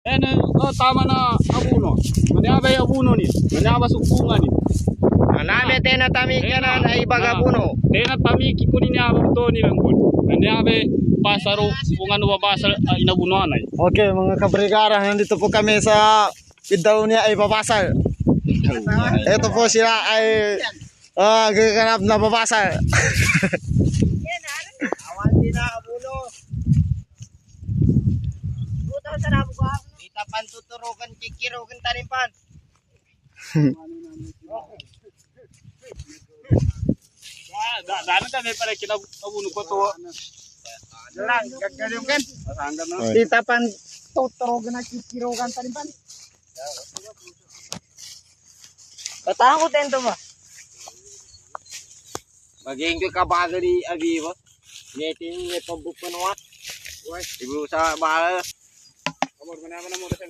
Tama na abuno. Manyabe abuno ni. Manyaba sukungan ni. Name tena tami kanan ay bagabuno. Tena tami kikuni niya to ni langkod. Manyabe pasaro kung ano babasa inabunuan ay. Okay, mga kabrigara, nandito po kami sa Pidalunia ay babasal. Ito po sila ay gaganap na babasal. Awan din na kabuno. Buta sa rabo ko. Kita pantuturukan kikirukan tanimpan. Dana kami para kinabuno ko to. Lang, gagaling kan. Hanggang na. Kita pantuturukan na kikirukan tanimpan. Patang ko tento ba? Maging ka baga di abi ba? Ngeting ni pambukan wa. Ibu sa bala. Kabor mo na mo sa